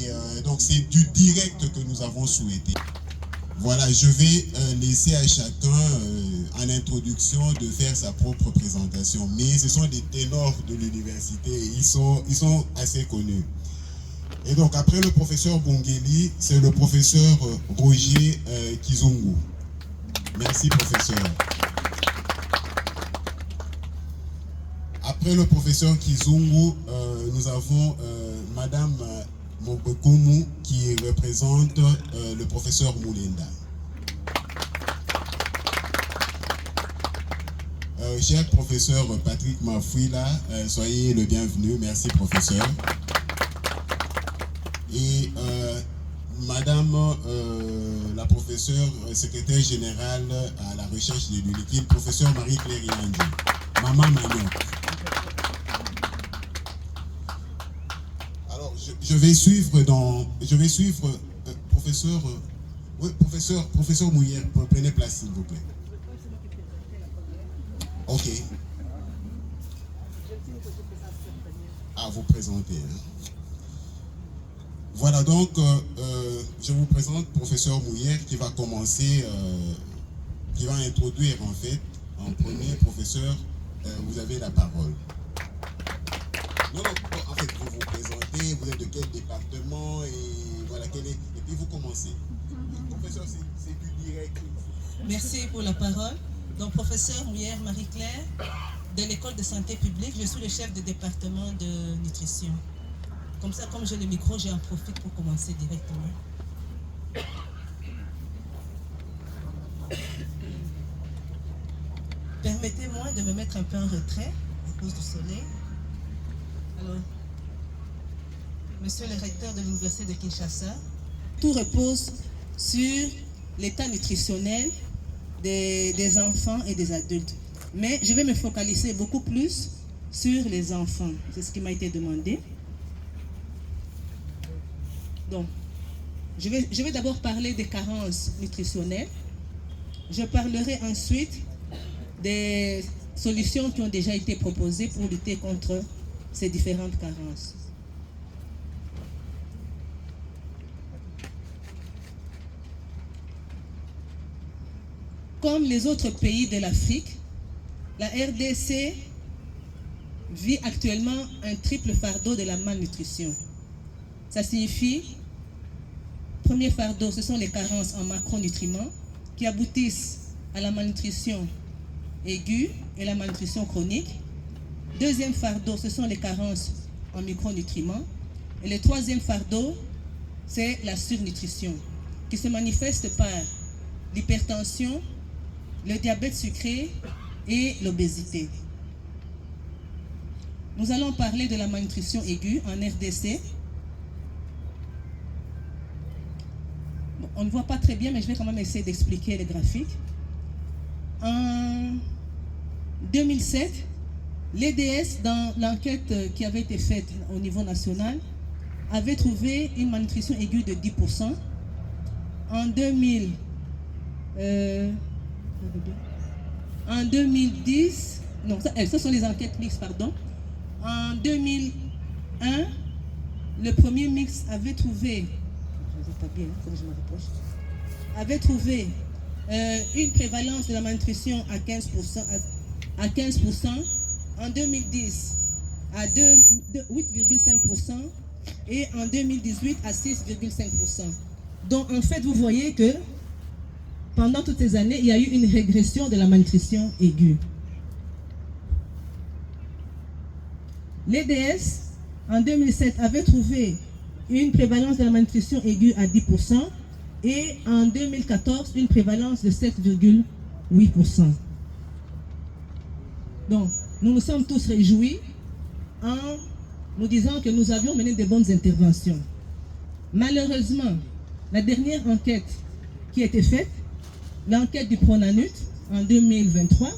Et donc c'est du direct que nous avons souhaité. Voilà, je vais laisser à chacun en introduction de faire sa propre présentation. Mais ce sont des ténors de l'université et ils sont assez connus. Et donc après le professeur Bongeli, c'est le professeur Roger Kizungu. Merci professeur. Après le professeur Kizungu, nous avons Madame Mobekoumou qui représente le professeur Moulenda. Cher professeur Patrick Mafouila, soyez le bienvenu. Merci professeur. Et Madame la professeure secrétaire générale à la recherche de l'UNIKID, professeur Marie-Claire Yandji, Maman Magnon. Alors, je vais suivre professeur Mouyer, prenez place s'il vous plaît. Ok. À vous présenter. Hein. Voilà donc, je vous présente professeur Mouyer qui va commencer, qui va introduire en fait, en premier professeur, vous avez la parole. Non, en fait, vous vous présentez, vous êtes de quel département et voilà, et puis vous commencez. Professeur, c'est plus direct. Merci pour la parole. Donc, professeur Mouyer Marie-Claire, de l'école de santé publique, je suis le chef de département de nutrition. Comme ça, comme j'ai le micro, j'en profite pour commencer directement. Permettez-moi de me mettre un peu en retrait à cause du soleil. Alors, monsieur le recteur de l'université de Kinshasa, tout repose sur l'état nutritionnel des enfants et des adultes. Mais je vais me focaliser beaucoup plus sur les enfants. C'est ce qui m'a été demandé. Donc, je vais d'abord parler des carences nutritionnelles. Je parlerai ensuite des solutions qui ont déjà été proposées pour lutter contre ces différentes carences. Comme les autres pays de l'Afrique, la RDC vit actuellement un triple fardeau de la malnutrition. Ça signifie, premier fardeau, ce sont les carences en macronutriments qui aboutissent à la malnutrition aiguë et la malnutrition chronique. Deuxième fardeau, ce sont les carences en micronutriments. Et le troisième fardeau, c'est la surnutrition qui se manifeste par l'hypertension, le diabète sucré et l'obésité. Nous allons parler de la malnutrition aiguë en RDC. Bon, on ne voit pas très bien, mais je vais quand même essayer d'expliquer les graphiques. En 2007, l'EDS, dans l'enquête qui avait été faite au niveau national, avait trouvé une malnutrition aiguë de 10%. En 2010, non, ce sont les enquêtes mixtes, pardon. En 2001, le premier mix avait trouvé, avait trouvé une prévalence de la malnutrition à 15%, en 2010 à 8,5% et en 2018 à 6,5%. Donc en fait, vous voyez que pendant toutes ces années, il y a eu une régression de la malnutrition aiguë. L'EDS, en 2007, avait trouvé une prévalence de la malnutrition aiguë à 10% et en 2014, une prévalence de 7,8%. Donc, nous nous sommes tous réjouis en nous disant que nous avions mené de bonnes interventions. Malheureusement, la dernière enquête qui a été faite, l'enquête du Pronanut en 2023,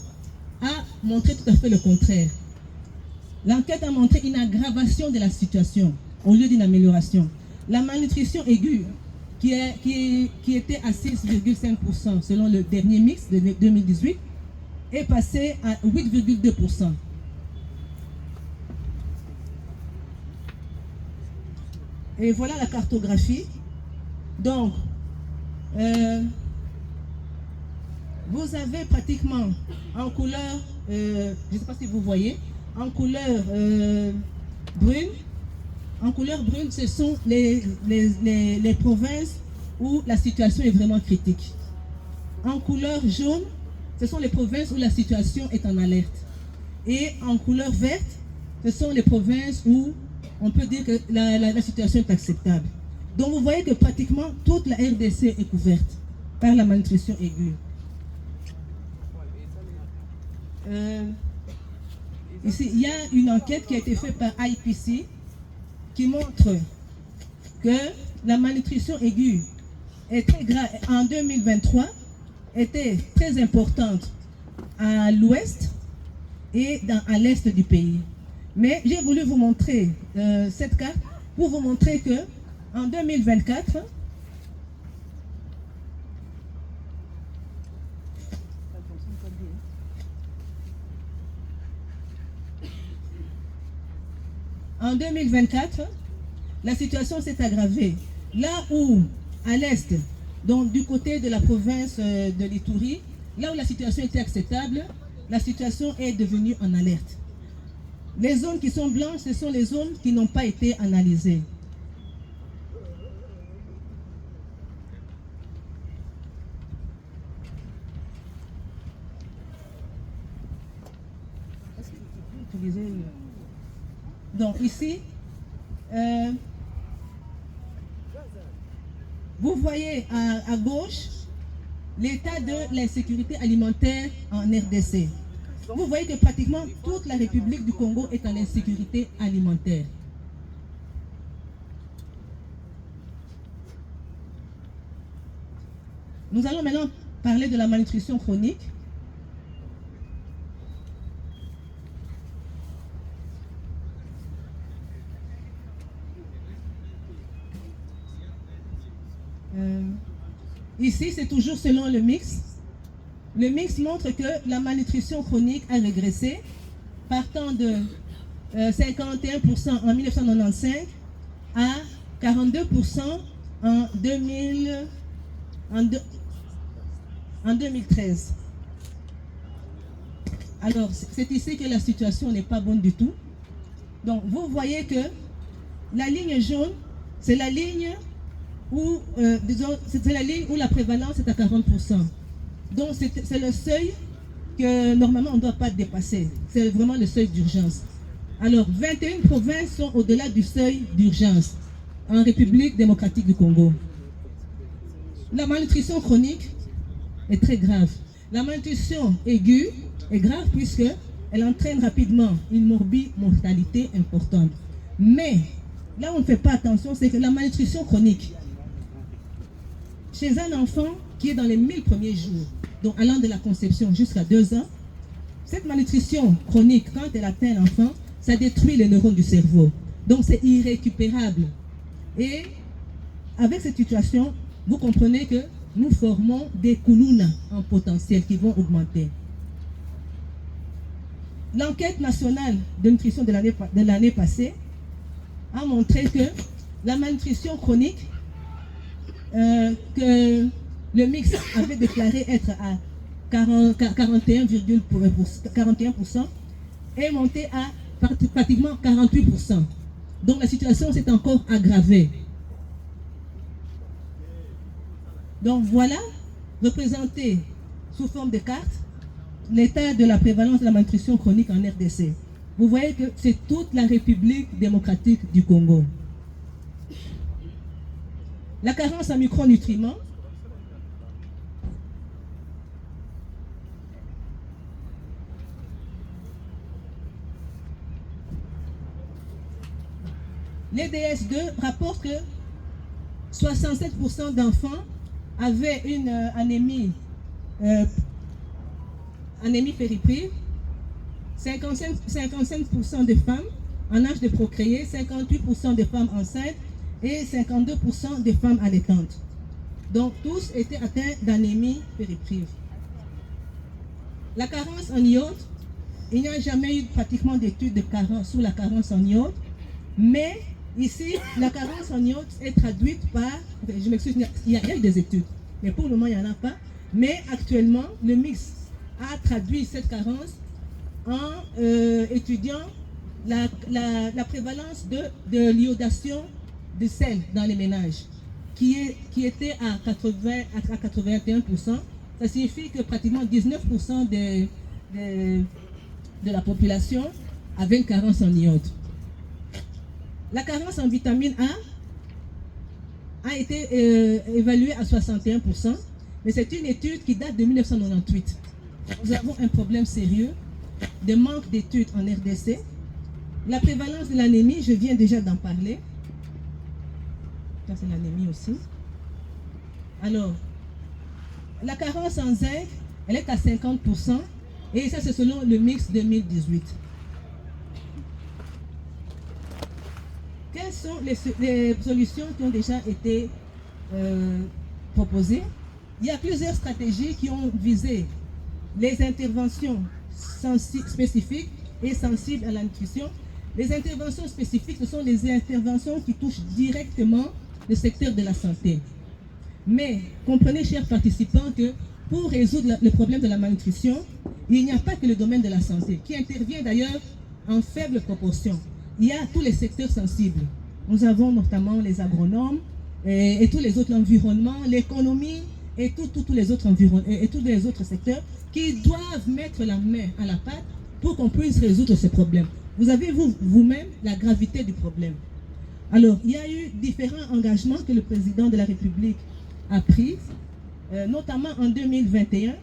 a montré tout à fait le contraire. L'enquête a montré une aggravation de la situation au lieu d'une amélioration. La malnutrition aiguë, qui était à 6,5% selon le dernier mix de 2018, est passée à 8,2%. Et voilà la cartographie. Donc, vous avez pratiquement en couleur, je ne sais pas si vous voyez, en couleur brune. En couleur brune, ce sont les provinces où la situation est vraiment critique. En couleur jaune, ce sont les provinces où la situation est en alerte. Et en couleur verte, ce sont les provinces où on peut dire que la situation est acceptable. Donc vous voyez que pratiquement toute la RDC est couverte par la malnutrition aiguë. Ici, il y a une enquête qui a été faite par IPC qui montre que la malnutrition aiguë est très grave en 2023, était très importante à l'ouest et à l'est du pays. Mais j'ai voulu vous montrer cette carte pour vous montrer que en 2024, la situation s'est aggravée. Là où, à l'est, donc du côté de la province de l'Ituri, là où la situation était acceptable, la situation est devenue en alerte. Les zones qui sont blanches, ce sont les zones qui n'ont pas été analysées. Donc ici, vous voyez à gauche l'état de l'insécurité alimentaire en RDC. Vous voyez que pratiquement toute la République du Congo est en insécurité alimentaire. Nous allons maintenant parler de la malnutrition chronique. Ici, c'est toujours selon le mix. Le mix montre que la malnutrition chronique a régressé, partant de 51% en 1995 à 42% en 2013. Alors, c'est ici que la situation n'est pas bonne du tout. Donc, vous voyez que la ligne jaune, c'est la ligne où, c'est la ligne où la prévalence est à 40%. Donc c'est le seuil que normalement on ne doit pas dépasser. C'est vraiment le seuil d'urgence. Alors 21 provinces sont au-delà du seuil d'urgence en République démocratique du Congo. La malnutrition chronique est très grave. La malnutrition aiguë est grave puisqu'elle entraîne rapidement une morbimortalité importante. Mais là où on ne fait pas attention, c'est que la malnutrition chronique, chez un enfant qui est dans les 1000 premiers jours, donc allant de la conception jusqu'à 2 ans, cette malnutrition chronique, quand elle atteint l'enfant, ça détruit les neurones du cerveau. Donc c'est irrécupérable. Et avec cette situation, vous comprenez que nous formons des koulouna en potentiel qui vont augmenter. L'enquête nationale de nutrition de l'année passée a montré que la malnutrition chronique que le mix avait déclaré être à 41% est monté à pratiquement 48%. Donc la situation s'est encore aggravée. Donc voilà, représenté sous forme de carte, l'état de la prévalence de la malnutrition chronique en RDC. Vous voyez que c'est toute la République démocratique du Congo. La carence en micronutriments, l'EDS2 rapporte que 67% d'enfants avaient une anémie périprive, 55% de femmes en âge de procréer, 58% de femmes enceintes et 52% des femmes allaitantes. Donc tous étaient atteints d'anémie périprive. La carence en iode, il n'y a jamais eu pratiquement d'études sur la carence en iode, mais Ici, la carence en iode est traduite par, je m'excuse, il y a eu des études, mais pour le moment, il n'y en a pas. Mais actuellement, le mix a traduit cette carence en étudiant la prévalence de l'iodation de sel dans les ménages, qui était à 81%. Ça signifie que pratiquement 19% de la population avait une carence en iode. La carence en vitamine A a été évaluée à 61%, mais c'est une étude qui date de 1998. Nous avons un problème sérieux de manque d'études en RDC. La prévalence de l'anémie, je viens déjà d'en parler. Ça, c'est l'anémie aussi. Alors, la carence en zinc, elle est à 50%, et ça, c'est selon le mix 2018. Quelles sont les solutions qui ont déjà été proposées? Il y a plusieurs stratégies qui ont visé les interventions spécifiques et sensibles à la nutrition. Les interventions spécifiques, ce sont les interventions qui touchent directement le secteur de la santé. Mais comprenez, chers participants, que pour résoudre le problème de la malnutrition, il n'y a pas que le domaine de la santé, qui intervient d'ailleurs en faible proportion. Il y a tous les secteurs sensibles. Nous avons notamment les agronomes et tous les autres environnements, l'économie et tous les autres et tous les autres secteurs qui doivent mettre la main à la pâte pour qu'on puisse résoudre ce problème. Vous avez vous-même la gravité du problème. Alors, il y a eu différents engagements que le président de la République a pris, notamment en 2021,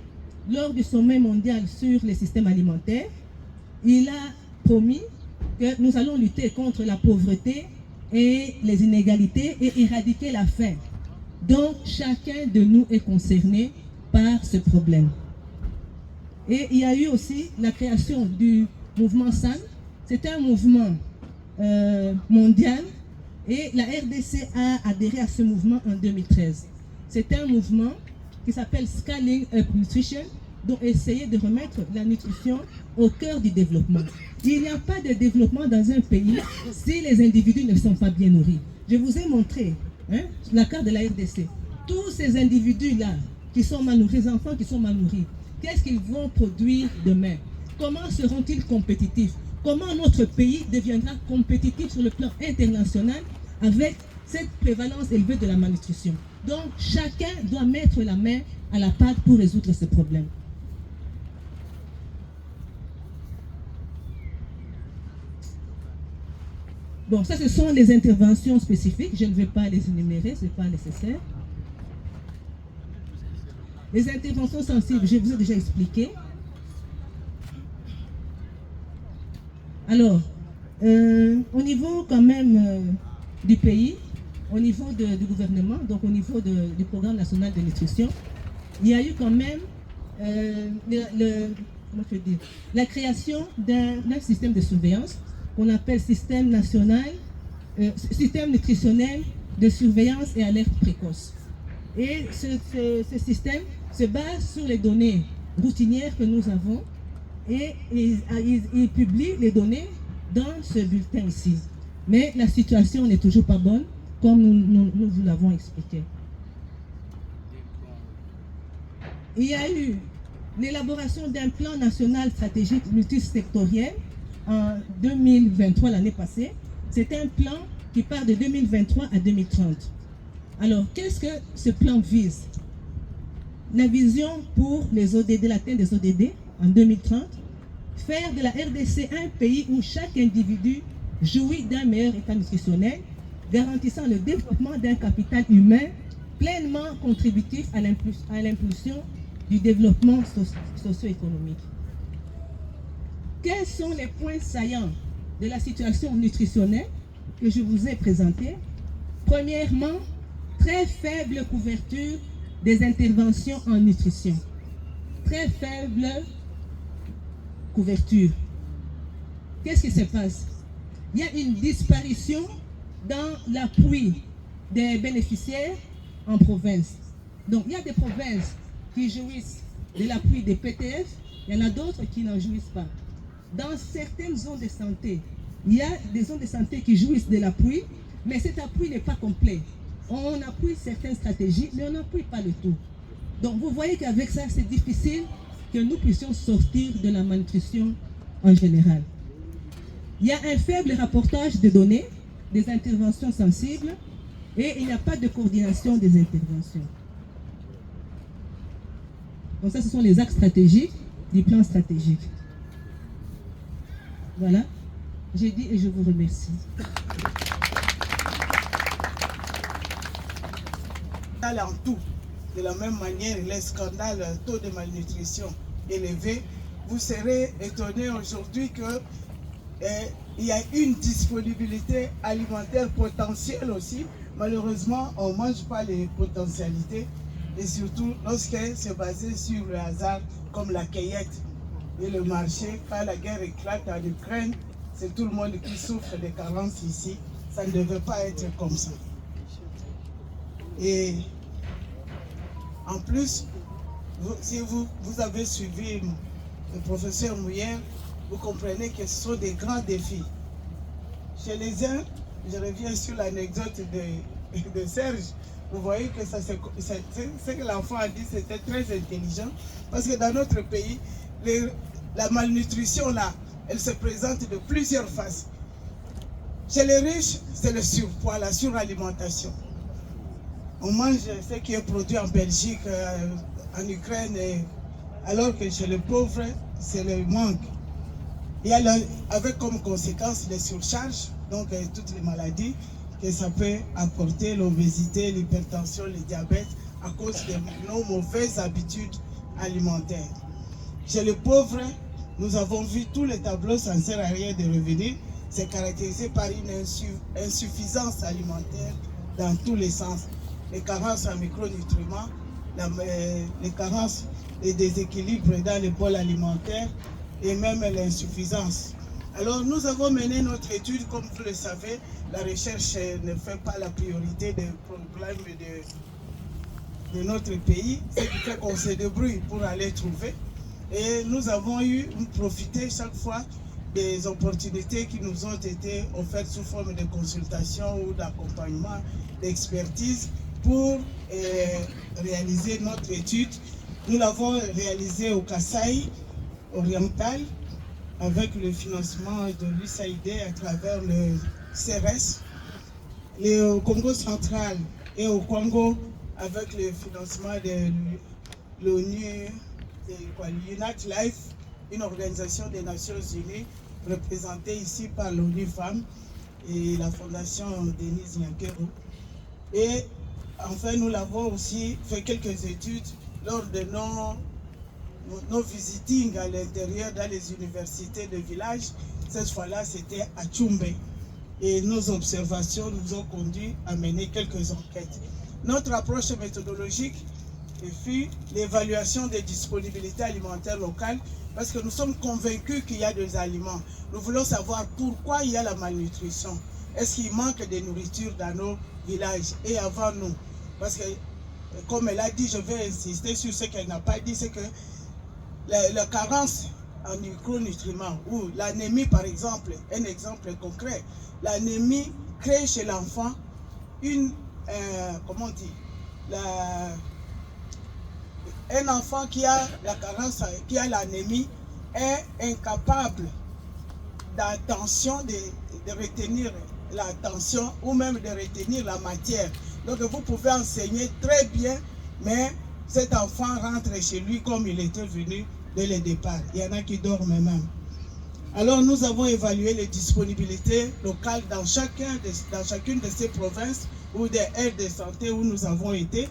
lors du sommet mondial sur les systèmes alimentaires. Il a promis que nous allons lutter contre la pauvreté et les inégalités et éradiquer la faim. Donc, chacun de nous est concerné par ce problème. Et il y a eu aussi la création du mouvement SAN. C'est un mouvement mondial et la RDC a adhéré à ce mouvement en 2013. C'est un mouvement qui s'appelle Scaling Up Nutrition, dont essayer de remettre la nutrition au cœur du développement. Il n'y a pas de développement dans un pays si les individus ne sont pas bien nourris. Je vous ai montré la carte de la RDC. Tous ces individus-là qui sont mal nourris, les enfants qui sont mal nourris, qu'est-ce qu'ils vont produire demain? Comment seront-ils compétitifs? Comment notre pays deviendra compétitif sur le plan international avec cette prévalence élevée de la malnutrition? Donc, chacun doit mettre la main à la pâte pour résoudre ce problème. Bon, ça, ce sont les interventions spécifiques. Je ne vais pas les énumérer, ce n'est pas nécessaire. Les interventions sensibles, je vous ai déjà expliqué. Alors, au niveau quand même du pays, au niveau du gouvernement, donc au niveau du programme national de nutrition, il y a eu quand même la création d'un système de surveillance qu'on appelle système national, système nutritionnel de surveillance et alerte précoce. Et ce système se base sur les données routinières que nous avons et il publie les données dans ce bulletin ici. Mais la situation n'est toujours pas bonne, comme nous vous l'avons expliqué. Il y a eu l'élaboration d'un plan national stratégique multisectoriel en 2023, l'année passée. C'est un plan qui part de 2023 à 2030. Alors, qu'est-ce que ce plan vise? La vision pour les ODD, l'atteinte des ODD en 2030, faire de la RDC un pays où chaque individu jouit d'un meilleur état nutritionnel, garantissant le développement d'un capital humain pleinement contributif à l'impulsion du développement socio-économique. Quels sont les points saillants de la situation nutritionnelle que je vous ai présentée? Premièrement, très faible couverture des interventions en nutrition. Très faible couverture. Qu'est-ce qui se passe? Il y a une disparition dans l'appui des bénéficiaires en province. Donc, il y a des provinces qui jouissent de l'appui des PTF, il y en a d'autres qui n'en jouissent pas. Dans certaines zones de santé, il y a des zones de santé qui jouissent de l'appui Mais cet appui n'est pas complet. On appuie certaines stratégies, mais on n'appuie pas le tout. Donc vous voyez qu'avec ça, c'est difficile que nous puissions sortir de la malnutrition en général. Il y a un faible rapportage de données, des interventions sensibles, et il n'y a pas de coordination des interventions. Donc ça, ce sont les axes stratégiques du plan stratégique. Voilà, j'ai dit et je vous remercie. En tout, de la même manière, les scandales, le taux de malnutrition élevé, vous serez étonnés aujourd'hui que il y a une disponibilité alimentaire potentielle aussi. Malheureusement, on ne mange pas les potentialités, et surtout lorsque c'est basé sur le hasard, comme la cueillette et le marché. Quand la guerre éclate en Ukraine, c'est tout le monde qui souffre des carences ici. Ça ne devait pas être comme ça. Et en plus, si vous avez suivi le professeur Mouyer, vous comprenez que ce sont des grands défis. Chez les uns, je reviens sur l'anecdote de Serge, vous voyez que ce que l'enfant a dit, c'était très intelligent, parce que dans notre pays, la malnutrition, là, elle se présente de plusieurs faces. Chez les riches, c'est le surpoids, la suralimentation. On mange ce qui est produit en Belgique, en Ukraine, alors que chez les pauvres, c'est le manque. Il y a avec comme conséquence les surcharges, donc toutes les maladies que ça peut apporter, l'obésité, l'hypertension, le diabète, à cause de nos mauvaises habitudes alimentaires. Chez les pauvres, nous avons vu tous les tableaux, ça ne sert à rien de revenir, c'est caractérisé par une insuffisance alimentaire dans tous les sens. Les carences en micronutriments, les carences et déséquilibres dans les bols alimentaires et même l'insuffisance. Alors nous avons mené notre étude, comme vous le savez, la recherche ne fait pas la priorité des problèmes de notre pays, ce qui fait qu'on se débrouille pour aller trouver. Et nous avons profité chaque fois des opportunités qui nous ont été offertes sous forme de consultation ou d'accompagnement, d'expertise pour réaliser notre étude. Nous l'avons réalisée au Kasaï oriental avec le financement de l'USAID à travers le CRS, et au Congo central et au Congo avec le financement de l'ONU, Unite Life, une organisation des Nations Unies représentée ici par l'ONU Femmes et la Fondation Denise Nyakeru. Et enfin, nous l'avons aussi fait quelques études lors de nos visitings à l'intérieur dans les universités de village. Cette fois-là, c'était à Tchumbe. Et nos observations nous ont conduit à mener quelques enquêtes. Notre approche méthodologique fut l'évaluation des disponibilités alimentaires locales, parce que nous sommes convaincus qu'il y a des aliments. Nous voulons savoir pourquoi il y a la malnutrition. Est-ce qu'il manque de nourriture dans nos villages et avant nous? Parce que, comme elle a dit, je vais insister sur ce qu'elle n'a pas dit, c'est que la carence en micronutriments ou l'anémie, par exemple, un exemple concret, l'anémie crée chez l'enfant comment on dit, un enfant qui a la carence, qui a l'anémie, est incapable d'attention, de retenir l'attention ou même de retenir la matière. Donc vous pouvez enseigner très bien, mais cet enfant rentre chez lui comme il était venu dès le départ. Il y en a qui dorment même. Alors nous avons évalué les disponibilités locales dans chacune de ces provinces ou des aires de santé où nous avons été.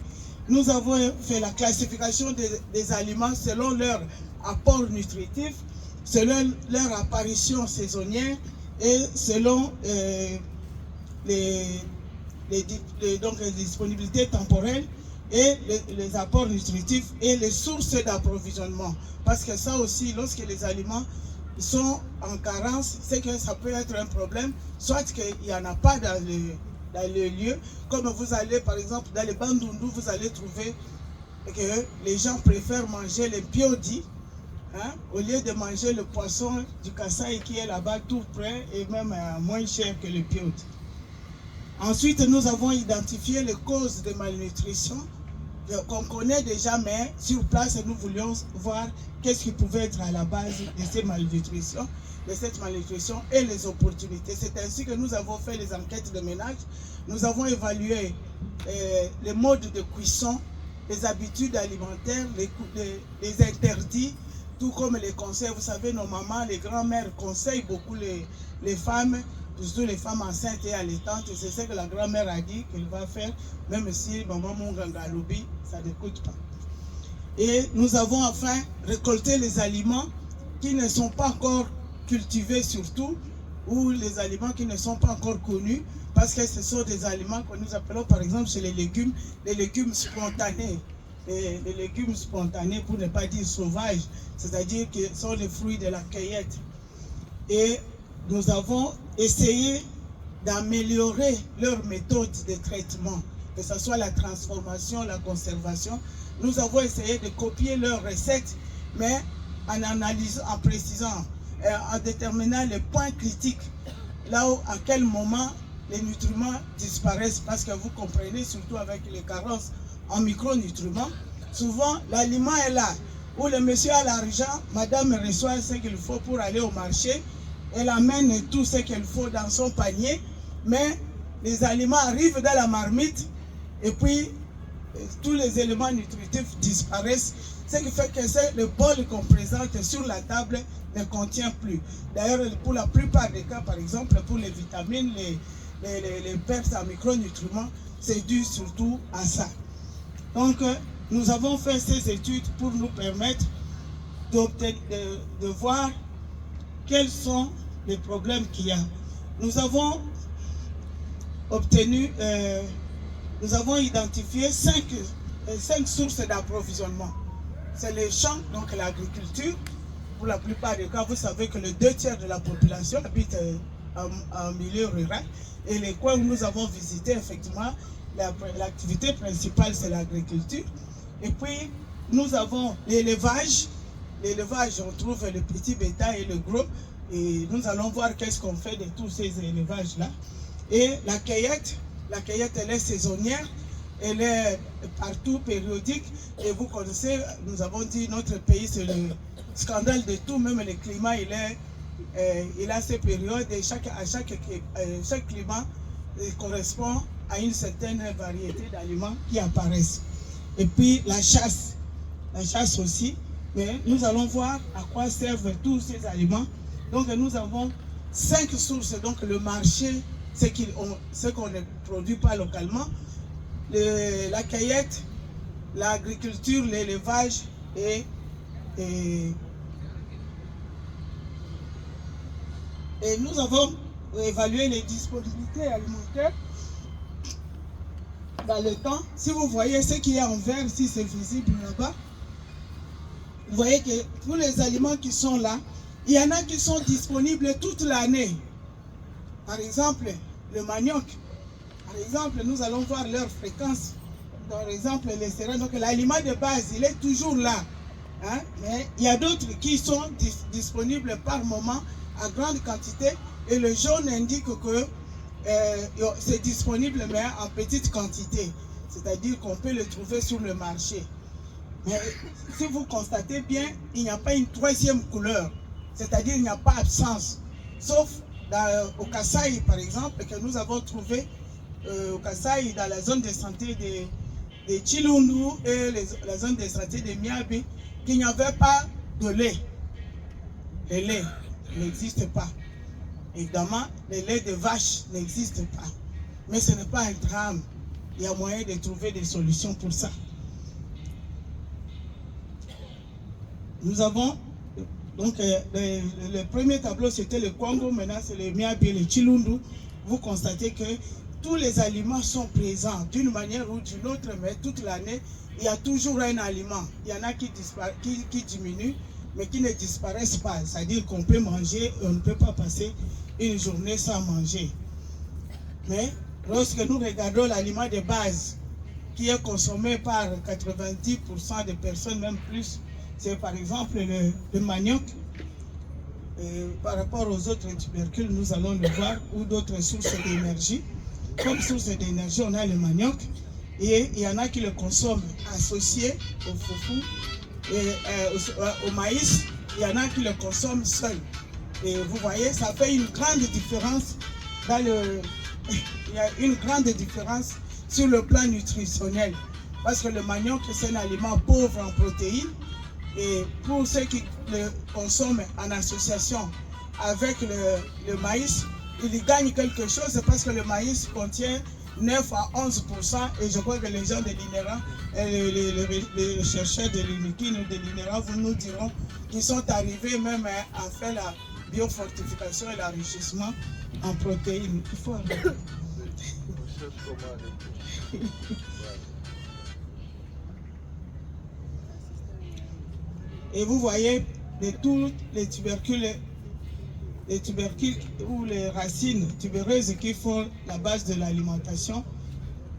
Nous avons fait la classification des aliments selon leur apport nutritif, selon leur apparition saisonnière et selon les disponibilités temporelles et les apports nutritifs et les sources d'approvisionnement. Parce que ça aussi, lorsque les aliments sont en carence, c'est que ça peut être un problème, soit qu'il n'y en a pas dans le lieu, comme vous allez par exemple dans les Bandundu, vous allez trouver que les gens préfèrent manger les piodi, hein, au lieu de manger le poisson du Kasaï qui est là-bas tout près et même moins cher que le piodi. Ensuite, nous avons identifié les causes de malnutrition qu'on connaît déjà, mais sur place, nous voulions voir qu'est-ce qui pouvait être à la base de cette malnutrition et les opportunités. C'est ainsi que nous avons fait les enquêtes de ménage. Nous avons évalué les modes de cuisson, les habitudes alimentaires, les interdits, tout comme les conseils. Vous savez, nos mamans, les grands-mères conseillent beaucoup les femmes, surtout les femmes enceintes et allaitantes. C'est ce que la grand-mère a dit qu'elle va faire, même si maman Munganga Loubi, ça n'écoute pas. Et nous avons enfin récolté les aliments qui ne sont pas encore cultivés surtout, ou les aliments qui ne sont pas encore connus, parce que ce sont des aliments que nous appelons par exemple chez les légumes spontanés. Les légumes spontanés, pour ne pas dire sauvages, c'est-à-dire que ce sont les fruits de la cueillette. Et nous avons essayé d'améliorer leur méthode de traitement, que ce soit la transformation, la conservation. Nous avons essayé de copier leurs recettes, mais en analysant, en précisant, en déterminant les points critiques, là où, à quel moment les nutriments disparaissent, parce que vous comprenez, surtout avec les carences en micronutriments, souvent l'aliment est là, où le monsieur a l'argent, madame reçoit ce qu'il faut pour aller au marché, elle amène tout ce qu'il faut dans son panier, mais les aliments arrivent dans la marmite, et puis tous les éléments nutritifs disparaissent, ce qui fait que le bol qu'on présente sur la table ne contient plus. D'ailleurs, pour la plupart des cas, par exemple, pour les vitamines, les pertes en micronutriments, c'est dû surtout à ça. Donc, nous avons fait ces études pour nous permettre de voir quels sont les problèmes qu'il y a. Nous avons obtenu, nous avons identifié 5 sources d'approvisionnement. C'est les champs, donc l'agriculture. Pour la plupart des cas, vous savez que les 2/3 de la population habite en milieu rural. Et les coins où nous avons visité, effectivement, l'activité principale, c'est l'agriculture. Et puis, nous avons l'élevage. L'élevage, on trouve le petit bétail et le gros. Et nous allons voir qu'est-ce qu'on fait de tous ces élevages-là. Et la cueillette, elle est saisonnière. Elle est partout, périodique. Et vous connaissez, nous avons dit, notre pays, c'est le scandale de tout. Même le climat, il a ses périodes. Et chaque climat correspond à une certaine variété d'aliments qui apparaissent. Et puis la chasse aussi. Mais nous allons voir à quoi servent tous ces aliments. Donc nous avons 5 sources. Donc le marché, ce qu'on ne produit pas localement, la cueillette, l'agriculture, l'élevage et nous avons évalué les disponibilités alimentaires dans le temps. Si vous voyez ce qu'il y a en vert, si c'est visible là-bas, vous voyez que tous les aliments qui sont là, il y en a qui sont disponibles toute l'année. Par exemple, le manioc. Par exemple, nous allons voir leur fréquence. Par exemple, les céréales. Donc l'aliment de base, il est toujours là. Hein? Mais il y a d'autres qui sont disponibles par moment à grande quantité. Et le jaune indique que c'est disponible mais en petite quantité. C'est-à-dire qu'on peut le trouver sur le marché. Mais si vous constatez bien, il n'y a pas une 3e couleur. C'est-à-dire qu'il n'y a pas absence. Sauf au Kasaï, par exemple, que nous avons trouvé au Kasaï, dans la zone de santé de Chilundu et la zone de santé de Miabi, qu'il n'y avait pas de lait. Le lait n'existe pas. Évidemment, le lait de vache n'existe pas. Mais ce n'est pas un drame. Il y a moyen de trouver des solutions pour ça. Nous avons, donc le premier tableau c'était le Congo, maintenant c'est le Miabi et le Chilundu. Vous constatez que tous les aliments sont présents d'une manière ou d'une autre, mais toute l'année, il y a toujours un aliment. Il y en a qui diminuent, mais qui ne disparaissent pas. C'est-à-dire qu'on peut manger, on ne peut pas passer une journée sans manger. Mais lorsque nous regardons l'aliment de base, qui est consommé par 90% des personnes, même plus, c'est par exemple le manioc. Par rapport aux autres tubercules, nous allons le voir, ou d'autres sources d'énergie. comme source d'énergie, on a le manioc. Et il y en a qui le consomment associé au foufou et au maïs. Il y en a qui le consomment seul. Et vous voyez, ça fait une grande différence dans le... Il y a une grande différence sur le plan nutritionnel. Parce que le manioc, c'est un aliment pauvre en protéines. Et pour ceux qui le consomment en association avec le maïs, ils gagnent quelque chose parce que le maïs contient 9 à 11%. Et je crois que les gens de l'INERA, les chercheurs de l'UNIKIN ou de l'INERA, vous nous diront qu'ils sont arrivés même à faire la biofortification et l'enrichissement en protéines. Il faut arrêter. Et vous voyez tous les tubercules ou les racines tubéreuses qui font la base de l'alimentation,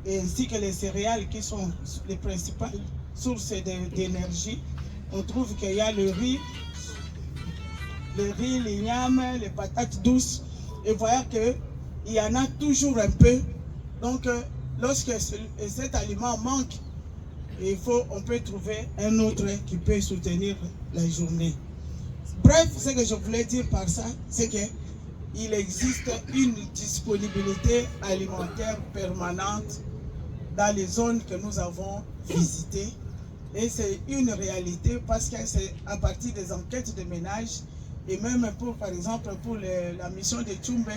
ainsi que les céréales qui sont les principales sources d'énergie. On trouve qu'il y a le riz, les yams, les patates douces, et voilà qu'il y en a toujours un peu. Donc, lorsque cet aliment manque, on peut trouver un autre qui peut soutenir la journée. Bref, ce que je voulais dire par ça, c'est qu'il existe une disponibilité alimentaire permanente dans les zones que nous avons visitées. Et c'est une réalité parce que c'est à partir des enquêtes de ménage et même par exemple pour la mission de Tchumbe,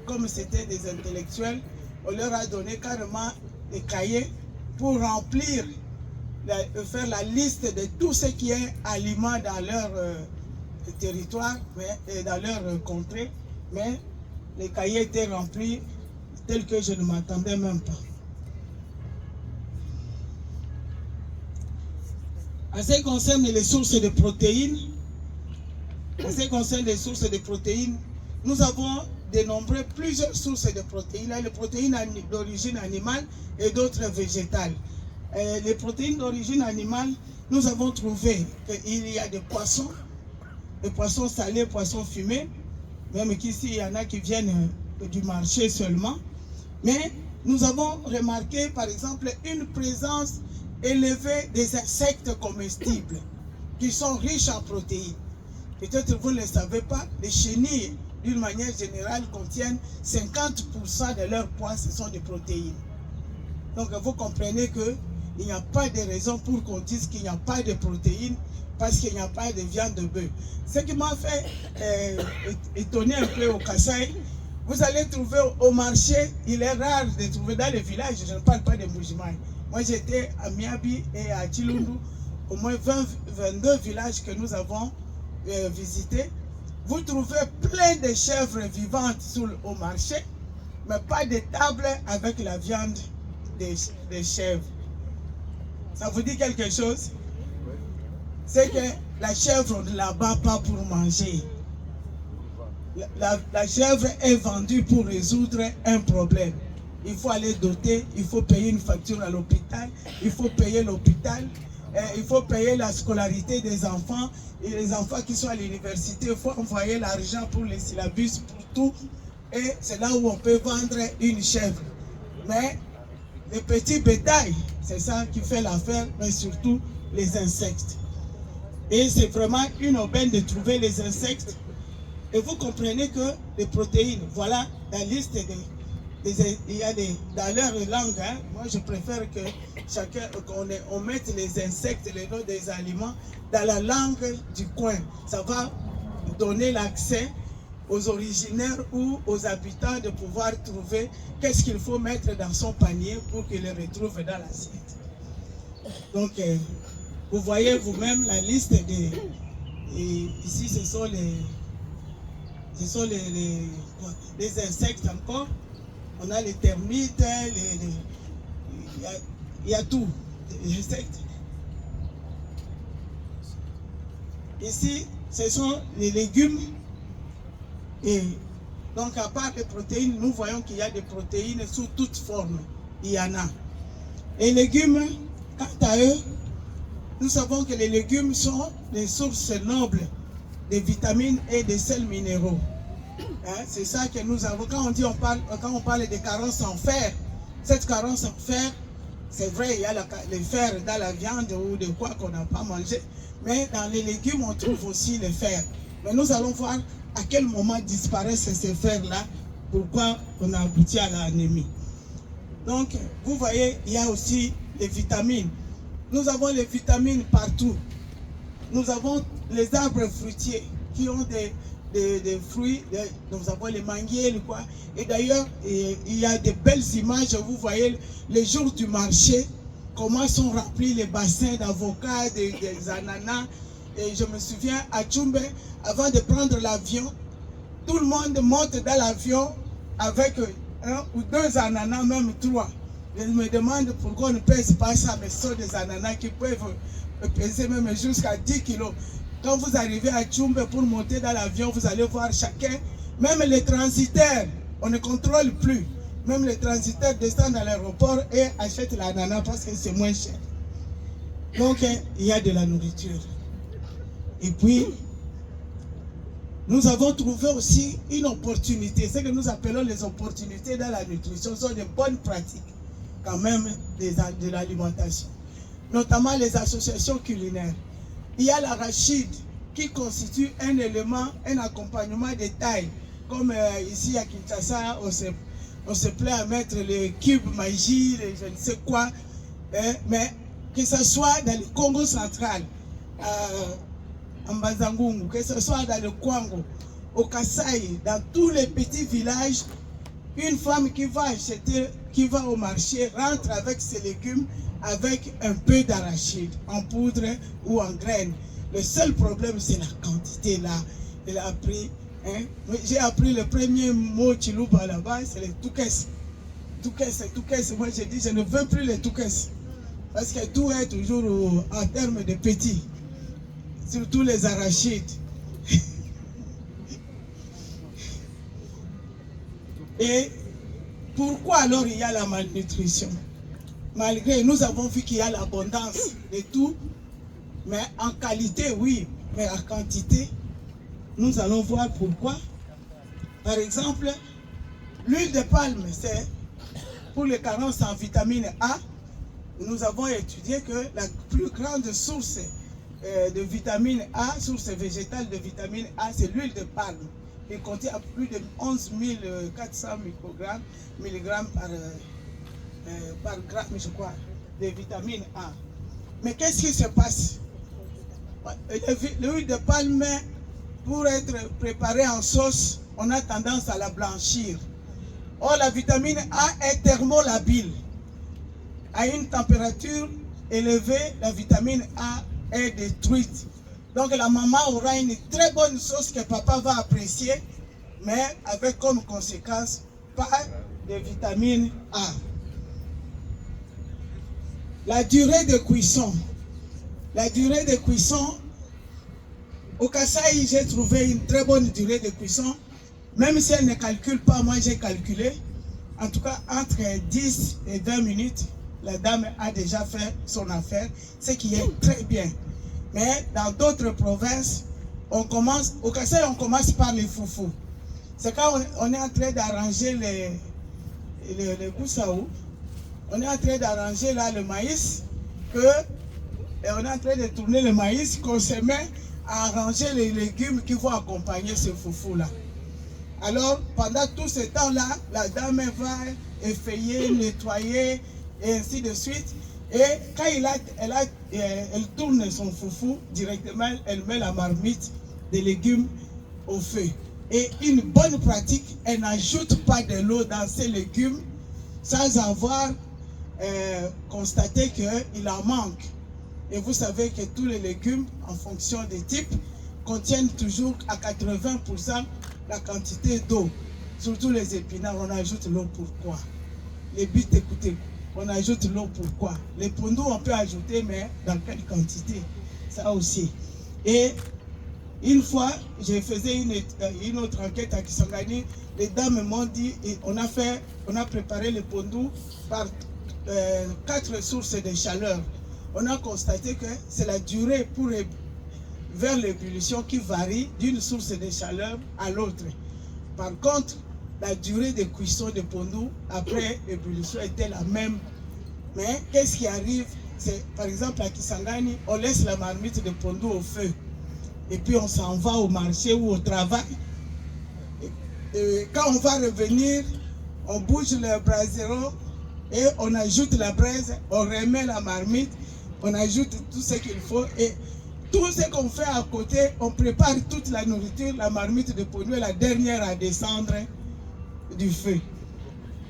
comme c'était des intellectuels, on leur a donné carrément des cahiers pour remplir, faire la liste de tout ce qui est aliment dans leur territoire et dans leur contrée, mais les cahiers étaient remplis tels que je ne m'attendais même pas. En ce qui concerne les sources de protéines, nous avons dénombré plusieurs sources de protéines. Les protéines d'origine animale et d'autres végétales. Les protéines d'origine animale, nous avons trouvé qu'il y a des poissons salés, poissons fumés, même qu'ici il y en a qui viennent du marché seulement. Mais nous avons remarqué par exemple une présence élevée des insectes comestibles qui sont riches en protéines. Peut-être vous ne le savez pas, les chenilles d'une manière générale contiennent 50% de leur poids, ce sont des protéines. Donc vous comprenez qu'il n'y a pas de raison pour qu'on dise qu'il n'y a pas de protéines parce qu'il n'y a pas de viande de bœuf. Ce qui m'a fait étonner un peu au Kasaï, vous allez trouver au marché, il est rare de trouver dans les villages, je ne parle pas de Mbujimayi. Moi j'étais à Miabi et à Chilundu, au moins 22 villages que nous avons visités. Vous trouvez plein de chèvres vivantes au marché, mais pas de table avec la viande des chèvres. Ça vous dit quelque chose? C'est que la chèvre ne la bat pas pour manger. La chèvre est vendue pour résoudre un problème. Il faut aller doter, il faut payer une facture à l'hôpital, il faut payer l'hôpital, il faut payer la scolarité des enfants, et les enfants qui sont à l'université, il faut envoyer l'argent pour les syllabus, pour tout, et c'est là où on peut vendre une chèvre. Mais les petits bétails, c'est ça qui fait l'affaire, mais surtout les insectes. Et c'est vraiment une aubaine de trouver les insectes. Et vous comprenez que les protéines, voilà la liste il y a dans leur langue, hein, moi je préfère que qu'on mette les insectes, les noms des aliments dans la langue du coin. Ça va donner l'accès aux originaires ou aux habitants de pouvoir trouver qu'est-ce qu'il faut mettre dans son panier pour qu'il le retrouve dans l'assiette. Donc, vous voyez vous-même la liste des... Et ici, ce sont les insectes encore. On a les termites, il y a tout, les insectes. Ici, ce sont les légumes. Et donc, à part les protéines, nous voyons qu'il y a des protéines sous toutes formes. Il y en a. Les légumes, quant à eux, nous savons que les légumes sont des sources nobles de vitamines et de sels minéraux. Hein, c'est ça que nous avons. Quand on parle de carence en fer, cette carence en fer, c'est vrai, il y a le fer dans la viande ou de quoi qu'on n'a pas mangé, mais dans les légumes, on trouve aussi le fer. Mais nous allons voir à quel moment disparaissent ces fers-là, pourquoi on a abouti à l'anémie. Donc, vous voyez, il y a aussi les vitamines. Nous avons les vitamines partout. Nous avons les arbres fruitiers qui ont des fruits, nous avons les manguiers, quoi. Et d'ailleurs, il y a de belles images, vous voyez, les jours du marché, comment sont remplis les bassins d'avocats, des ananas. Et je me souviens, à Tchumbe, avant de prendre l'avion, tout le monde monte dans l'avion avec 1 ou 2 ananas, même 3. Je me demande pourquoi on ne pèse pas ça, mais ce sont des ananas qui peuvent peser même jusqu'à 10 kilos. Quand vous arrivez à Tchumbe pour monter dans l'avion, vous allez voir chacun, même les transitaires, on ne contrôle plus. Même les transitaires descendent à l'aéroport et achètent l'ananas parce que c'est moins cher. Donc, il y a de la nourriture. Et puis, nous avons trouvé aussi une opportunité. Ce que nous appelons les opportunités dans la nutrition sont des bonnes pratiques, quand même, de l'alimentation. Notamment les associations culinaires. Il y a l'arachide qui constitue un élément, un accompagnement de taille. Comme ici à Kinshasa, on se plaît à mettre les cubes magie, je ne sais quoi. Mais que ce soit dans le Congo central, en Bazangungu, que ce soit dans le Kwango, au Kasaï, dans tous les petits villages, une femme qui va acheter, qui va au marché, rentre avec ses légumes, avec un peu d'arachide, en poudre ou en graines. Le seul problème, c'est la quantité là. Elle a appris, hein? J'ai appris le premier mot Chiluba là-bas, c'est les toukes. Toukes. Moi, j'ai dit, je ne veux plus les toukes. Parce que tout est toujours en termes de petits. Surtout les arachides. Et pourquoi alors il y a la malnutrition? Malgré, nous avons vu qu'il y a l'abondance de tout, mais en qualité, oui, mais en quantité, nous allons voir pourquoi. Par exemple, l'huile de palme, c'est pour les carences en vitamine A. Nous avons étudié que la plus grande source de vitamine A, source végétale de vitamine A, c'est l'huile de palme. Il contient plus de 11 400 milligrammes par gramme, je crois, de vitamine A. Mais qu'est-ce qui se passe? L'huile de palme, pour être préparée en sauce, on a tendance à la blanchir. Or, la vitamine A est thermolabile. À une température élevée, la vitamine A est détruite. Donc la maman aura une très bonne sauce que papa va apprécier, mais avec comme conséquence pas de vitamine A. La durée de cuisson. La durée de cuisson, au Kasaï, j'ai trouvé une très bonne durée de cuisson. Même si elle ne calcule pas, moi j'ai calculé. En tout cas, entre 10 et 20 minutes, la dame a déjà fait son affaire, ce qui est très bien. Mais dans d'autres provinces, au Kasaï, on commence par les foufous. C'est quand on est en train d'arranger les goussaou, on est en train d'arranger là le maïs, et on est en train de tourner le maïs, qu'on se met à arranger les légumes qui vont accompagner ce foufou-là. Alors, pendant tout ce temps-là, la dame va effeuiller, nettoyer, et ainsi de suite. Et quand elle tourne son foufou, directement, elle met la marmite des légumes au feu. Et une bonne pratique, elle n'ajoute pas de l'eau dans ses légumes sans avoir constaté qu'il en manque. Et vous savez que tous les légumes, en fonction des types, contiennent toujours à 80% la quantité d'eau. Surtout les épinards, on ajoute l'eau pourquoi? Les bites, écoutez, on ajoute l'eau pourquoi? Les pondous, on peut ajouter, mais dans quelle quantité? Ça aussi. Et une fois, je faisais une autre enquête à Kisangani, les dames m'ont dit, on a préparé les pondous par 4 sources de chaleur. On a constaté que c'est la durée vers l'ébullition qui varie d'une source de chaleur à l'autre. Par contre, la durée de cuisson de pondou après ébullition était la même. Mais qu'est-ce qui arrive? C'est, par exemple, à Kisangani, on laisse la marmite de pondou au feu. Et puis on s'en va au marché ou au travail. Et quand on va revenir, on bouge le brasero et on ajoute la braise, on remet la marmite, on ajoute tout ce qu'il faut. Et tout ce qu'on fait à côté, on prépare toute la nourriture, la marmite de pondou est la dernière à descendre du feu.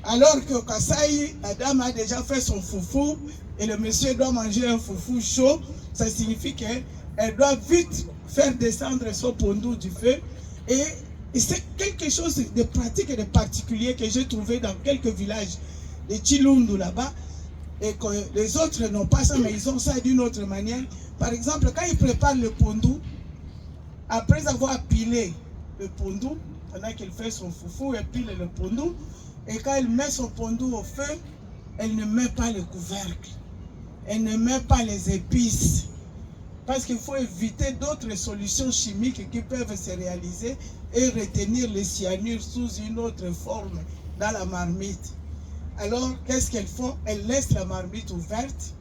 Alors que Kasaï, la dame a déjà fait son foufou et le monsieur doit manger un foufou chaud, ça signifie qu'elle doit vite faire descendre son pondou du feu. Et c'est quelque chose de pratique et de particulier que j'ai trouvé dans quelques villages de Chilundu là-bas, et que les autres n'ont pas ça, mais ils ont ça d'une autre manière. Par exemple, quand ils préparent le pondou, après avoir pilé le pondou, pendant qu'il fait son foufou, elle pile le pondou, et quand elle met son pondou au feu, elle ne met pas le couvercle, elle ne met pas les épices, parce qu'il faut éviter d'autres solutions chimiques qui peuvent se réaliser et retenir les cyanures sous une autre forme dans la marmite. Alors, qu'est-ce qu'elles font? Elles laissent la marmite ouverte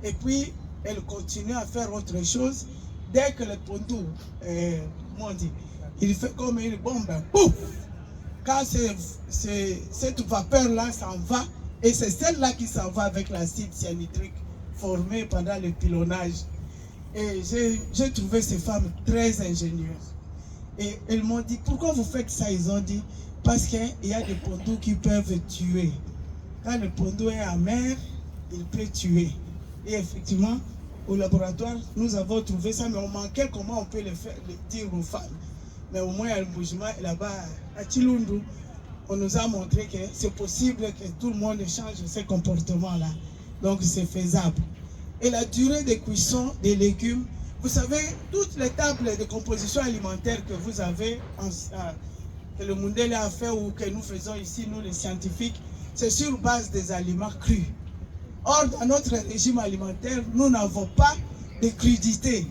et puis elles continuent à faire autre chose. Dès que le pondou, il fait comme une bombe, pouf! Quand cette vapeur-là s'en va, et c'est celle-là qui s'en va avec l'acide cyanhydrique formé pendant le pilonnage. Et j'ai trouvé ces femmes très ingénieuses. Et elles m'ont dit, pourquoi vous faites ça? Ils ont dit, parce qu'il y a des pondous qui peuvent tuer. Quand le pondou est amer, il peut tuer. Et effectivement, au laboratoire, nous avons trouvé ça, mais on manquait comment on peut le dire aux femmes. Mais au moins, à l'embouchement, là-bas, à Chilundu, on nous a montré que c'est possible que tout le monde change ce comportement-là. Donc, c'est faisable. Et la durée de cuisson des légumes, vous savez, toutes les tables de composition alimentaire que vous avez, que le Mundele a fait ou que nous faisons ici, nous les scientifiques, c'est sur base des aliments crus. Or, dans notre régime alimentaire, nous n'avons pas de crudité.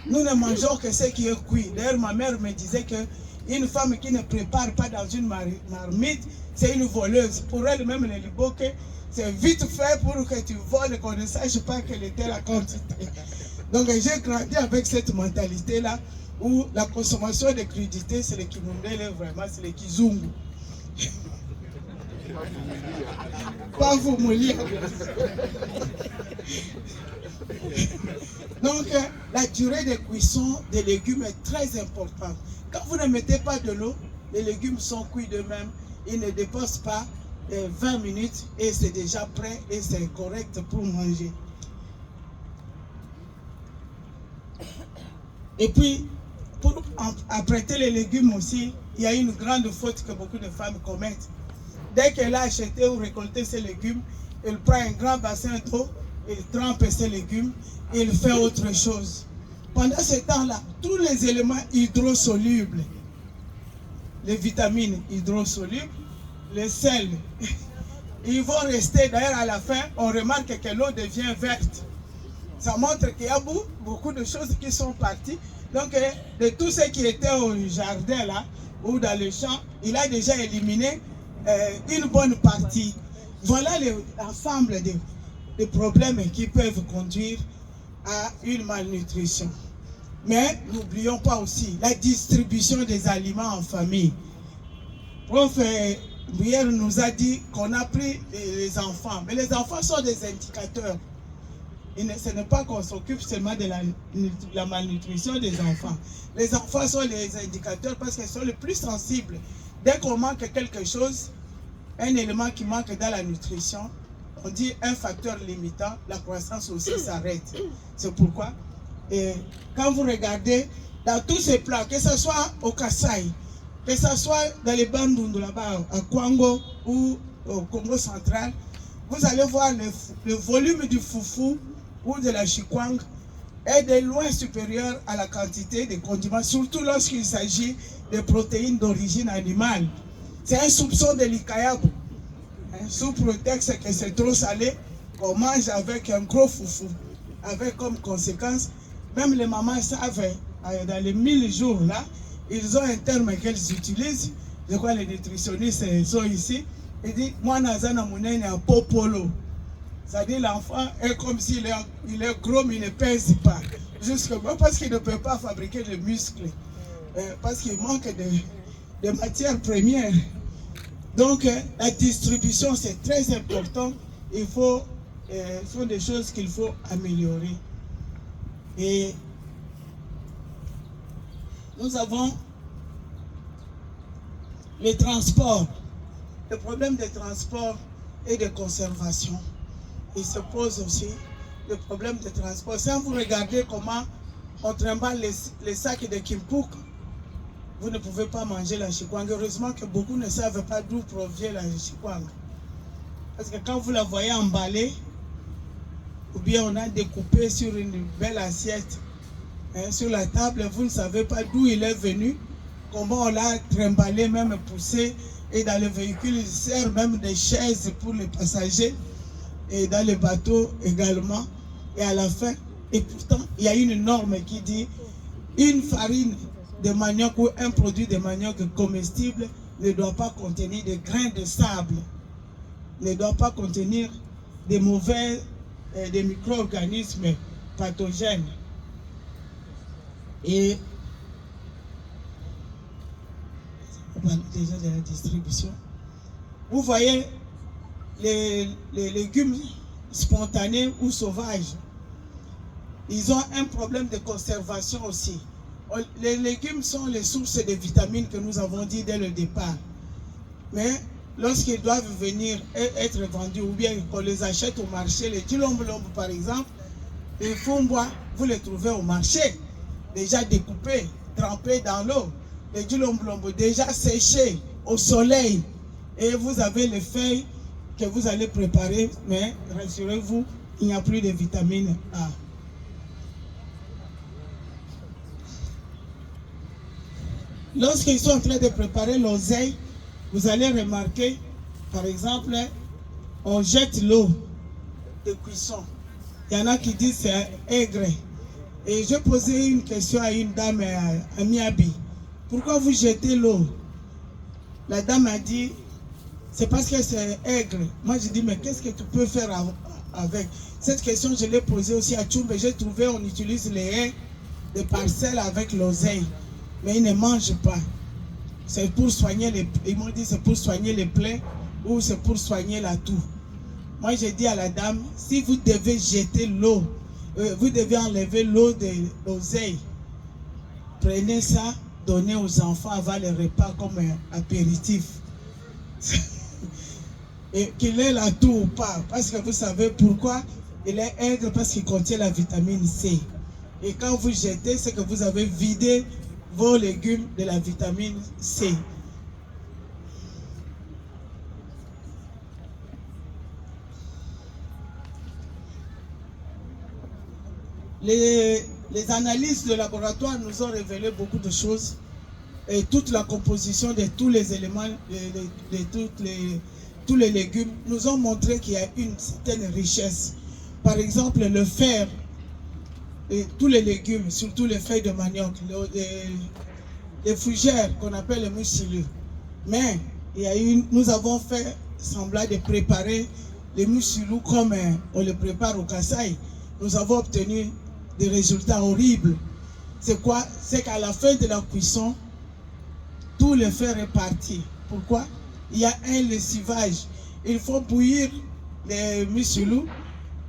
Nous ne mangeons que ce qui est cuit. D'ailleurs, ma mère me disait qu'une femme qui ne prépare pas dans une marmite, c'est une voleuse. Pour elle, même les liboke, c'est vite fait pour que tu voles et qu'on ne sache pas quelle était la quantité. Donc j'ai grandi avec cette mentalité-là où la consommation de crudité, c'est le Kimundele, vraiment, c'est le Kizungu. Pas vous mourir. Donc la durée de cuisson des légumes est très importante. Quand vous ne mettez pas de l'eau, les légumes sont cuits d'eux-mêmes. Ils ne dépassent pas 20 minutes et c'est déjà prêt et c'est correct pour manger. Et puis, pour apprêter les légumes aussi, il y a une grande faute que beaucoup de femmes commettent. Dès qu'elle a acheté ou récolté ses légumes, elle prend un grand bassin d'eau, elle trempe ses légumes et elle fait autre chose. Pendant ce temps-là, tous les éléments hydrosolubles, les vitamines hydrosolubles, les sels, ils vont rester. D'ailleurs, à la fin, on remarque que l'eau devient verte. Ça montre qu'il y a beaucoup de choses qui sont parties. Donc, de tout ce qui était au jardin là, ou dans le champ, il a déjà éliminé une bonne partie. Voilà l'ensemble des problèmes qui peuvent conduire à une malnutrition. Mais n'oublions pas aussi la distribution des aliments en famille. Prof Bouyer nous a dit qu'on a pris les enfants, mais les enfants sont des indicateurs. Ce n'est pas qu'on s'occupe seulement de la malnutrition des enfants. Les enfants sont les indicateurs parce qu'ils sont les plus sensibles. Dès qu'on manque quelque chose, un élément qui manque dans la nutrition, on dit un facteur limitant, la croissance aussi s'arrête. C'est pourquoi, quand vous regardez dans tous ces plats, que ce soit au Kasaï, que ce soit dans les Bandundu là-bas, à Kwango ou au Congo central, vous allez voir le volume du foufou ou de la chikwang est de loin supérieur à la quantité de condiments, surtout lorsqu'il s'agit de protéines d'origine animale. C'est un soupçon de l'ikayabu. Sous prétexte que c'est trop salé, on mange avec un gros foufou, avec comme conséquence, même les mamans savent, dans les 1000 jours là, ils ont un terme qu'ils utilisent, je crois les nutritionnistes sont ici, ils disent « Moi, nazana mounene a popolo ». C'est-à-dire l'enfant est comme s'il est gros, mais il ne pèse pas. Justement parce qu'il ne peut pas fabriquer de muscles, parce qu'il manque de matières premières. Donc la distribution, c'est très important. Il faut, ce sont des choses qu'il faut améliorer. Et nous avons les transports. Le problème des transports et de conservation. Il se pose aussi le problème de transport. Si vous regardez comment on trimballe les sacs de Kimpuk, vous ne pouvez pas manger la chikwang. Heureusement que beaucoup ne savent pas d'où provient la chikwang. Parce que quand vous la voyez emballée, ou bien on a découpé sur une belle assiette, sur la table, vous ne savez pas d'où il est venu, comment on l'a trimballé, même poussé, et dans le véhicule, il sert même des chaises pour les passagers, et dans les bateaux également, et à la fin, et pourtant, il y a une norme qui dit une farine de manioc ou un produit de manioc comestible ne doit pas contenir des grains de sable, ne doit pas contenir des mauvais, des micro-organismes pathogènes. Et on parle déjà de la distribution. Vous voyez les légumes spontanés ou sauvages, ils ont un problème de conservation aussi. Les légumes sont les sources de vitamines que nous avons dit dès le départ. Mais lorsqu'ils doivent venir et être vendus, ou bien qu'on les achète au marché, les tilombolombo par exemple, les fumbois, vous les trouvez au marché, déjà découpés, trempés dans l'eau. Les tilombolombo déjà séchés au soleil. Et vous avez les feuilles que vous allez préparer, mais rassurez-vous, il n'y a plus de vitamine A. Lorsqu'ils sont en train de préparer l'oseille, vous allez remarquer, par exemple, on jette l'eau de cuisson. Il y en a qui disent c'est aigre. Et j'ai posé une question à une dame à Miabi. Pourquoi vous jetez l'eau? La dame a dit, c'est parce que c'est aigre. Moi je dis, mais qu'est-ce que tu peux faire avec? Cette question je l'ai posée aussi à Tchoumbe. J'ai trouvé, on utilise les haies de parcelles avec l'oseille. Mais ils ne mangent pas. C'est pour soigner les... Ils m'ont dit c'est pour soigner les plaies ou c'est pour soigner la toux. Moi j'ai dit à la dame, si vous devez jeter l'eau, vous devez enlever l'eau de l'oseille. Prenez ça, donnez aux enfants avant le repas comme un apéritif. Et qu'il ait la toux ou pas. Parce que vous savez pourquoi il est aigre, parce qu'il contient la vitamine C. Et quand vous jetez, c'est que vous avez vidé vos légumes de la vitamine C. Les analyses de laboratoire nous ont révélé beaucoup de choses et toute la composition de tous les éléments, tous les légumes nous ont montré qu'il y a une certaine richesse. Par exemple, le fer, et tous les légumes, surtout les feuilles de manioc, les fougères qu'on appelle les moussilus. Mais nous avons fait semblant de préparer les moussilus comme on les prépare au Kasaï. Nous avons obtenu des résultats horribles. C'est quoi? C'est qu'à la fin de la cuisson, tout le fer est parti. Pourquoi? Il y a un lessivage. Il faut bouillir les moussilus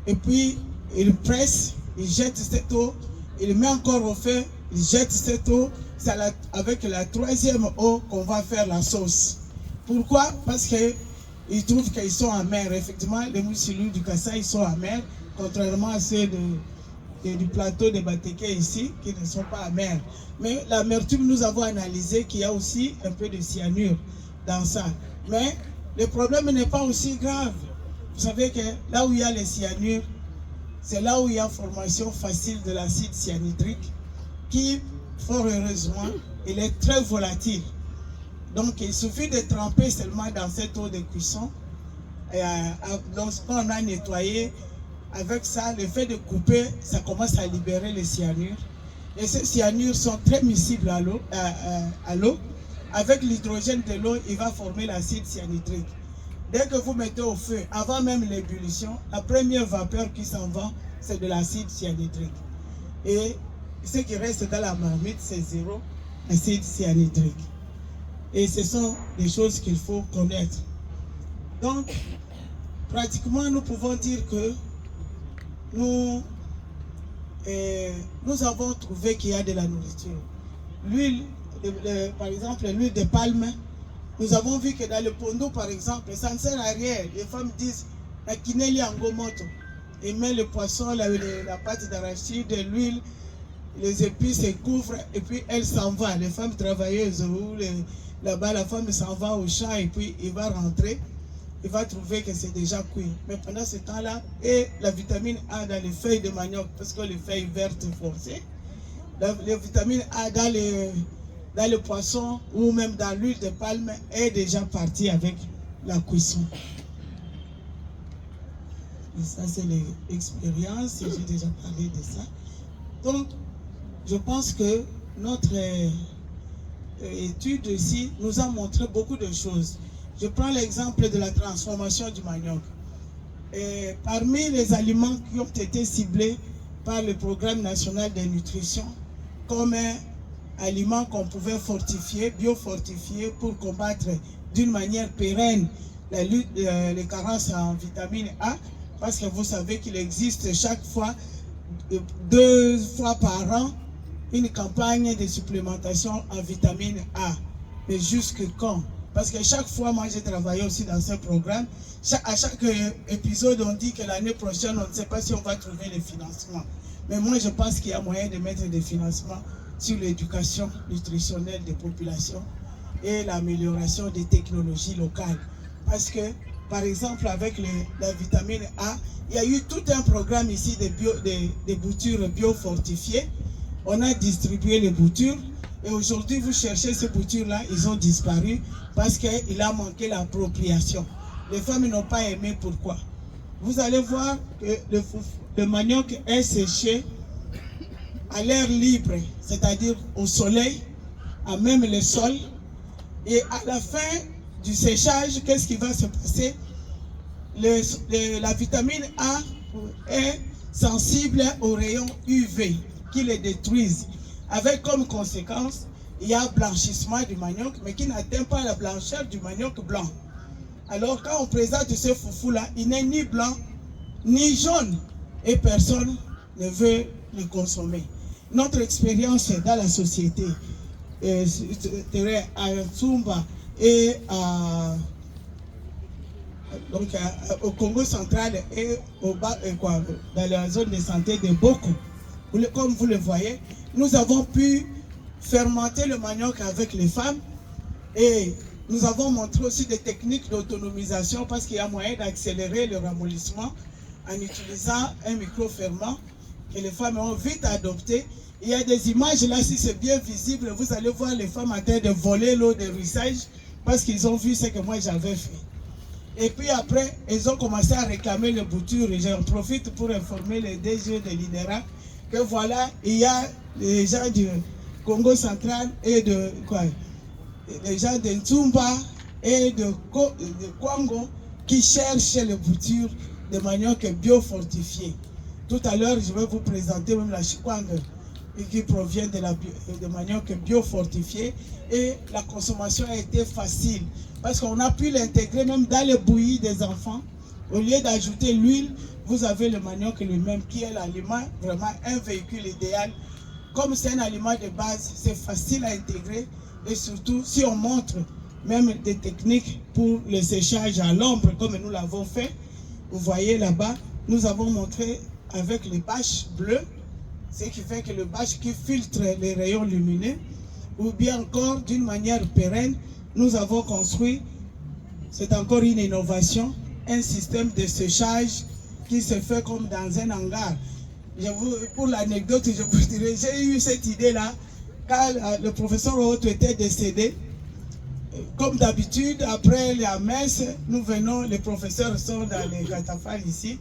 et puis il presse. Il jette cette eau, il met encore au feu, il jette cette eau, c'est avec la troisième eau qu'on va faire la sauce. Pourquoi? Parce qu'ils trouvent qu'ils sont amers. Effectivement, les moussilus du Kasaï, ils sont amers, contrairement à ceux du plateau de Bateke ici, qui ne sont pas amers. Mais l'amertume, nous avons analysé qu'il y a aussi un peu de cyanure dans ça. Mais le problème n'est pas aussi grave. Vous savez que là où il y a le cyanure, c'est là où il y a formation facile de l'acide cyanhydrique qui, fort heureusement, il est très volatile. Donc il suffit de tremper seulement dans cette eau de cuisson. Et lorsqu'on a nettoyé, avec ça, le fait de couper, ça commence à libérer le cyanure. Et ces cyanures sont très miscibles à l'eau. Avec l'hydrogène de l'eau, il va former l'acide cyanhydrique. Dès que vous mettez au feu, avant même l'ébullition, la première vapeur qui s'en va, c'est de l'acide cyanhydrique. Et ce qui reste dans la marmite, c'est 0 acide cyanhydrique. Et ce sont des choses qu'il faut connaître. Donc, pratiquement, nous pouvons dire que nous avons trouvé qu'il y a de la nourriture. L'huile, par exemple, l'huile de palme, nous avons vu que dans le Pondo, par exemple, ça ne sert à rien. Les femmes disent la kineli angomoto. Et met le poisson, la pâte d'arachide, l'huile, les épices se couvrent et puis elle s'en va. Les femmes travailleuses, là-bas, la femme s'en va au champ et puis il va rentrer. Il va trouver que c'est déjà cuit. Mais pendant ce temps-là, et la vitamine A dans les feuilles de manioc, parce que les feuilles vertes foncées, la vitamine A dans le poisson ou même dans l'huile de palme est déjà partie avec la cuisson. Et ça, c'est l'expérience, j'ai déjà parlé de ça. Donc, je pense que notre étude ici nous a montré beaucoup de choses. Je prends l'exemple de la transformation du manioc. Et parmi les aliments qui ont été ciblés par le Programme national de nutrition comme un aliment qu'on pouvait fortifier, biofortifier pour combattre d'une manière pérenne la lutte, les carences en vitamine A, parce que vous savez qu'il existe chaque fois, 2 fois par an, une campagne de supplémentation en vitamine A. Mais jusque quand? Parce que chaque fois, moi j'ai travaillé aussi dans ce programme, à chaque épisode on dit que l'année prochaine on ne sait pas si on va trouver les financements. Mais moi je pense qu'il y a moyen de mettre des financements sur l'éducation nutritionnelle des populations et l'amélioration des technologies locales. Parce que, par exemple, avec la vitamine A, il y a eu tout un programme ici de boutures biofortifiées. On a distribué les boutures et aujourd'hui, vous cherchez ces boutures-là, ils ont disparu parce qu'il a manqué l'appropriation. Les femmes n'ont pas aimé. Pourquoi? Vous allez voir que le manioc est séché à l'air libre, c'est-à-dire au soleil, à même le sol. Et à la fin du séchage, qu'est-ce qui va se passer? La vitamine A est sensible aux rayons UV qui les détruisent. Avec comme conséquence, il y a blanchissement du manioc, mais qui n'atteint pas la blancheur du manioc blanc. Alors quand on présente ce foufou-là, il n'est ni blanc, ni jaune, et personne ne veut le consommer. Notre expérience dans la société, à Tsumba et au Congo central et dans la zone de santé de Boko, comme vous le voyez, nous avons pu fermenter le manioc avec les femmes et nous avons montré aussi des techniques d'autonomisation parce qu'il y a moyen d'accélérer le ramollissement en utilisant un micro-ferment que les femmes ont vite adopté. Il y a des images là, si c'est bien visible, vous allez voir les femmes en train de voler l'eau de ruissage parce qu'ils ont vu ce que moi j'avais fait. Et puis après, ils ont commencé à réclamer les boutures. Et j'en profite pour informer les DG de l'INERA que voilà, il y a les gens du Congo central et les gens de Ntsumba et de Kwango qui cherchent les boutures de manioc biofortifiées. Tout à l'heure, je vais vous présenter même la chikwang qui provient de manioc biofortifié et la consommation a été facile parce qu'on a pu l'intégrer même dans les bouillies des enfants. Au lieu d'ajouter l'huile, vous avez le manioc lui-même qui est l'aliment, vraiment un véhicule idéal. Comme c'est un aliment de base, c'est facile à intégrer et surtout si on montre même des techniques pour le séchage à l'ombre comme nous l'avons fait. Vous voyez là-bas, nous avons montré avec les bâches bleues, ce qui fait que le bâche qui filtre les rayons lumineux, ou bien encore d'une manière pérenne, nous avons construit, c'est encore une innovation, un système de séchage qui se fait comme dans un hangar. Pour l'anecdote, je vous dirais, j'ai eu cette idée-là quand le professeur Otto était décédé. Comme d'habitude, après la messe, nous venons, les professeurs sont dans les cataphaltes ici.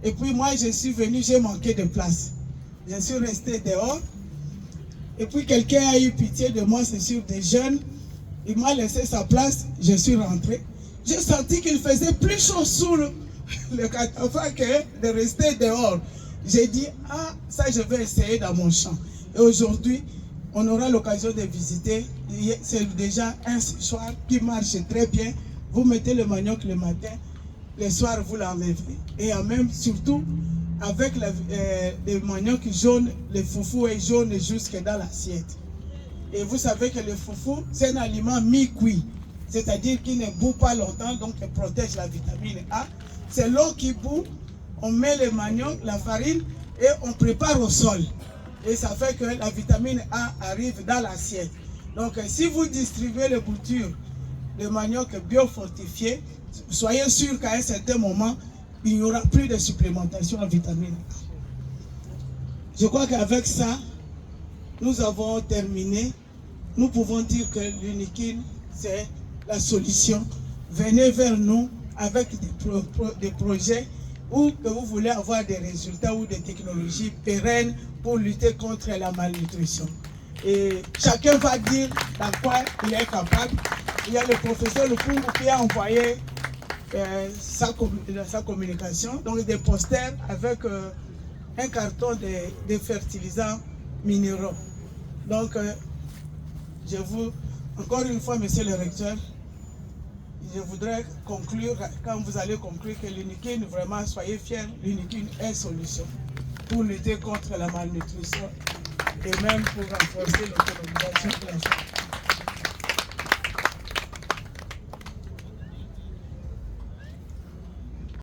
Et puis moi, je suis venu, j'ai manqué de place. Je suis resté dehors Et puis quelqu'un a eu pitié de moi, c'est sûr, des jeunes. Il m'a laissé sa place, je suis rentré. J'ai senti qu'il faisait plus chaud sous le catafalque que de rester dehors. J'ai dit, ah, ça je vais essayer dans mon champ. Et aujourd'hui, on aura l'occasion de visiter. C'est déjà un soir qui marche très bien. Vous mettez le manioc le matin, le soir vous l'enlevez. Et même, surtout, avec le manioc jaune, le foufou est jaune jusque dans l'assiette. Et vous savez que le foufou, c'est un aliment mi-cuit. C'est-à-dire qu'il ne bout pas longtemps, donc il protège la vitamine A. C'est l'eau qui bout, on met le manioc, la farine, et on prépare au sol. Et ça fait que la vitamine A arrive dans l'assiette. Donc si vous distribuez les boutures, le manioc biofortifié, soyez sûr qu'à un certain moment, il n'y aura plus de supplémentation en vitamine A. Je crois qu'avec ça, nous avons terminé. Nous pouvons dire que l'Unikin, c'est la solution. Venez vers nous avec des projets ou que vous voulez avoir des résultats ou des technologies pérennes pour lutter contre la malnutrition. Et chacun va dire dans quoi il est capable. Il y a le professeur Lupungu qui a envoyé sa communication, donc des posters avec un carton de fertilisants minéraux. Donc, encore une fois, monsieur le recteur, je voudrais conclure, quand vous allez conclure, que l'Unikin, vraiment, soyez fiers, l'Unikin est solution pour lutter contre la malnutrition et même pour renforcer l'autonomisation de la femme.